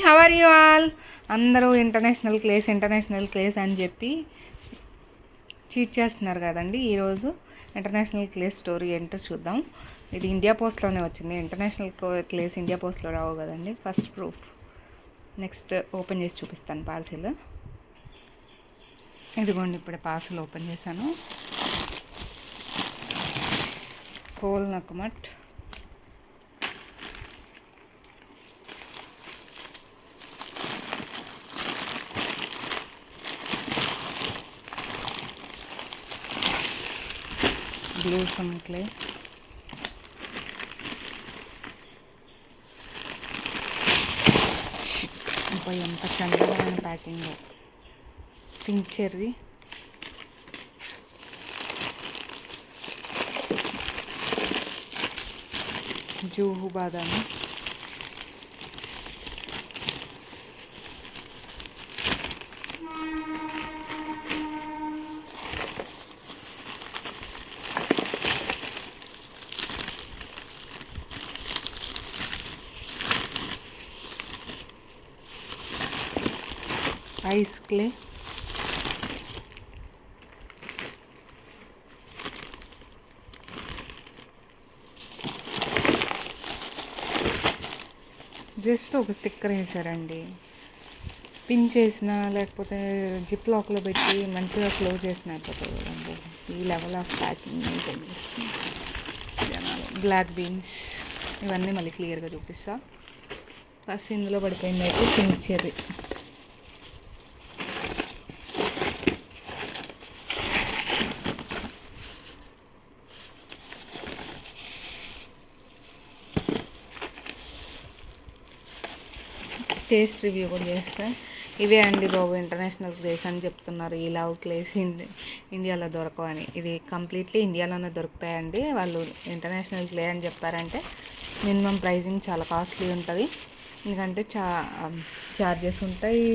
How are you all? అందరూ international clays అని చెప్పి చీట్ చేస్తున్నారు కదండి. ఈరోజు ఇంటర్నేషనల్ క్లేస్ స్టోరీ ఏంటో చూద్దాం. ఇది ఇండియా పోస్ట్లోనే వచ్చింది. ఇంటర్నేషనల్ క్లేస్ ఇండియా పోస్ట్లో రావు కదండి. First proof. నెక్స్ట్ ఓపెన్ చేసి చూపిస్తాను పార్సిల్. ఇదిగోండి, ఇప్పుడే పార్సిల్ ఓపెన్ చేశాను. హోల్ నక్కమట్, గ్లూ సమ్ క్లే, ఎంత చందమైన ప్యాకింగ్. పింక్ చెర్రీ, జూహు బాదామి, ఐస్ క్లే, జస్ట్ ఒక స్టిక్కర్ వేసారండి. పిన్ చేసిన లేకపోతే జిప్ లాక్లో పెట్టి మంచిగా క్లోజ్ చేసిన అయిపోతుంది కదండి. ఈ లెవెల్ ఆఫ్ ప్యాకింగ్ మెయింటైన్ చేస్తుంది జనాలు. బ్లాక్ బీన్స్ ఇవన్నీ మళ్ళీ క్లియర్గా చూపిస్తా. ఫస్ట్ ఇందులో పడిపోయింది అయితే పింక్ చెర్రీ. టేస్ట్ రివ్యూ కూడా చేస్తా. ఇవే అండి బాబు ఇంటర్నేషనల్ క్లేస్ అని చెప్తున్నారు. ఈ లవ్ క్లేస్ ఇండియాలో దొరకవని. ఇది కంప్లీట్లీ ఇండియాలోనే దొరుకుతాయండి. వాళ్ళు ఇంటర్నేషనల్ క్లే అని చెప్పారంటే మినిమం ప్రైజింగ్ చాలా కాస్ట్లీ ఉంటుంది. ఎందుకంటే చార్జెస్ ఉంటాయి,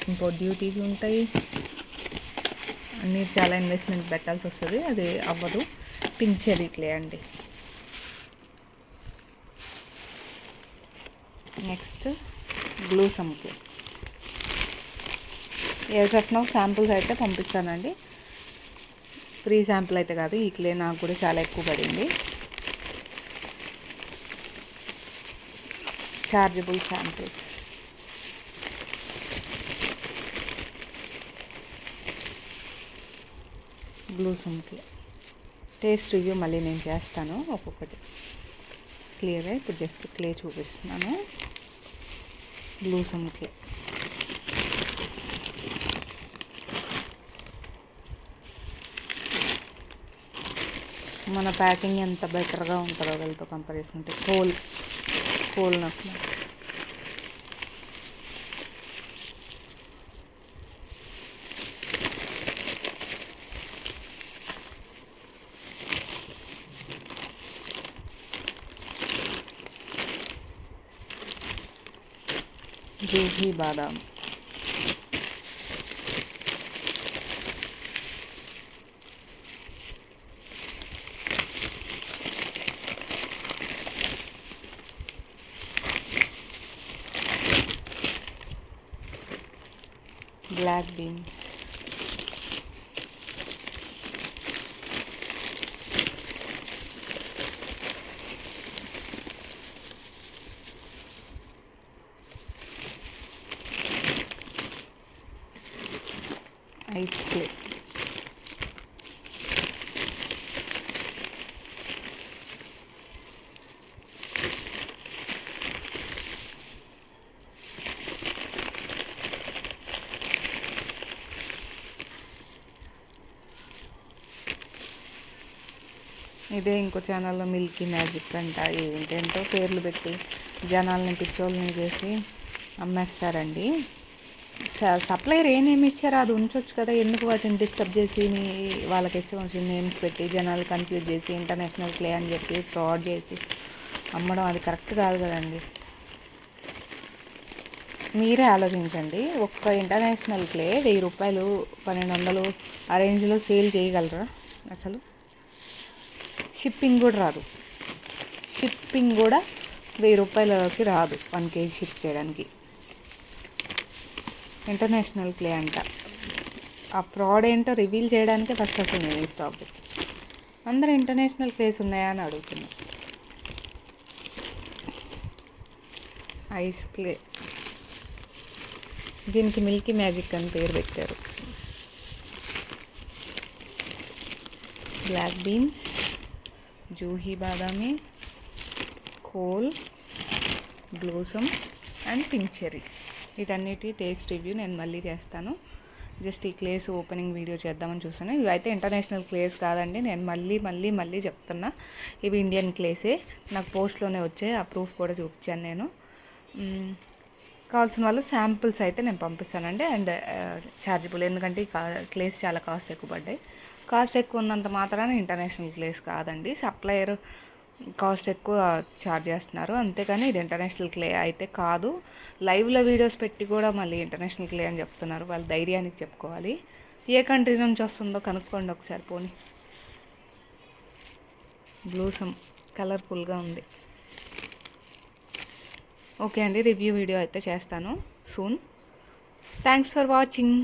ఇంపోర్ట్ డ్యూటీస్ ఉంటాయి, అన్నీ చాలా ఇన్వెస్ట్మెంట్ పెట్టాల్సి వస్తుంది. అది అవ్వదు. పింక్ చెర్రీ క్లే అండి. Next glue some clay. ఏసెఫ్నో శాంపుల్స్ అయితే పంపిస్తానండి. ఫ్రీ శాంపుల్ అయితే కాదు. ఈ క్లే నాకు కూడా చాలా ఎక్కువ పడింది. Chargeable samples. Glue some clay taste review మళ్ళీ నేను చేస్తాను ఒక్కొక్కటి క్లియర్గా. ఇప్పుడు జస్ట్ క్లే చూపిస్తున్నాను. Glue some clay. మన ప్యాకింగ్ ఎంత బెటర్గా ఉంటుందో వీళ్ళతో కంపేర్ చేసుకుంటే. హోల్ నాకు జూహీ బాదాం, బ్లాక్ బీన్స్, ఐస్ క్లే, ఇదే ఇంకో ఛానల్లో మిల్కీ మ్యాజిక్ అంట ఏంటంటో పేర్లు పెట్టి జనాల్ని పిచ్చోళ్ళని చేసి అమ్మేస్తారండి. సప్లైర్ ఏ నేమ్ ఇచ్చారో అది ఉంచవచ్చు కదా. ఎందుకు వాటిని డిస్టర్బ్ చేసి వాళ్ళకి ఇష్టం వచ్చిన నేమ్స్ పెట్టి జనాలు కన్ఫ్యూజ్ చేసి ఇంటర్నేషనల్ క్లే అని చెప్పి ఫ్రాడ్ చేసి అమ్మడం అది కరెక్ట్ కాదు కదండి. మీరే ఆలోచించండి. ఒక్క ఇంటర్నేషనల్ క్లే 1000 రూపాయలు 1200 ఆ రేంజ్లో సేల్ చేయగలరా? అసలు షిప్పింగ్ కూడా రాదు. షిప్పింగ్ కూడా 1000 రూపాయలకి రాదు 1 kg షిప్ చేయడానికి. ఇంటర్నేషనల్ క్లే అంట. ఆ ఫ్రాడ్ ఏంటో రివీల్ చేయడానికే ఫస్ట్ అసలు నేను ఈ స్టాక్ పెట్టచ్చు. అందరూ ఇంటర్నేషనల్ క్లేస్ ఉన్నాయా అని అడుగుతున్నారు. ఐస్ క్లే, దీనికి మిల్కీ మ్యాజిక్ అని పేరు పెట్టారు. Black beans, Juhi Badami, coal, blossom and pink cherry. వీటన్నిటి టేస్ట్ రివ్యూ నేను మళ్ళీ చేస్తాను. జస్ట్ ఈ క్లేస్ ఓపెనింగ్ వీడియో చేద్దామని చూస్తాను. ఇవైతే ఇంటర్నేషనల్ క్లేస్ కాదండి, నేను మళ్ళీ చెప్తున్నా. ఇవి ఇండియన్ క్లేసే. నాకు పోస్ట్లోనే వచ్చాయి, ఆ ప్రూఫ్ కూడా చూపించాను నేను. కావాల్సిన వాళ్ళు శాంపిల్స్ అయితే నేను పంపిస్తానండి. అండ్ ఛార్జబుల్, ఎందుకంటే ఈ క్లేస్ చాలా కాస్ట్ ఎక్కువ పడ్డాయి. కాస్ట్ ఎక్కువ ఉన్నంత మాత్రాన ఇంటర్నేషనల్ క్లేస్ కాదండి. సప్లయర్ కాస్ట్ ఎక్కువ ఛార్జ్ చేస్తున్నారు, అంతేకాని ఇది ఇంటర్నేషనల్ క్లే అయితే కాదు. లైవ్లో వీడియోస్ పెట్టి కూడా మళ్ళీ ఇంటర్నేషనల్ క్లే అని చెప్తున్నారు. వాళ్ళ ధైర్యానికి చెప్పుకోవాలి. ఏ కంట్రీ నుంచి వస్తుందో కనుక్కోండి ఒకసారి పోనీ. బ్లూసమ్ కలర్ఫుల్గా ఉంది. ఓకే అండి, రివ్యూ వీడియో అయితే చేస్తాను సూన్. Thanks for watching.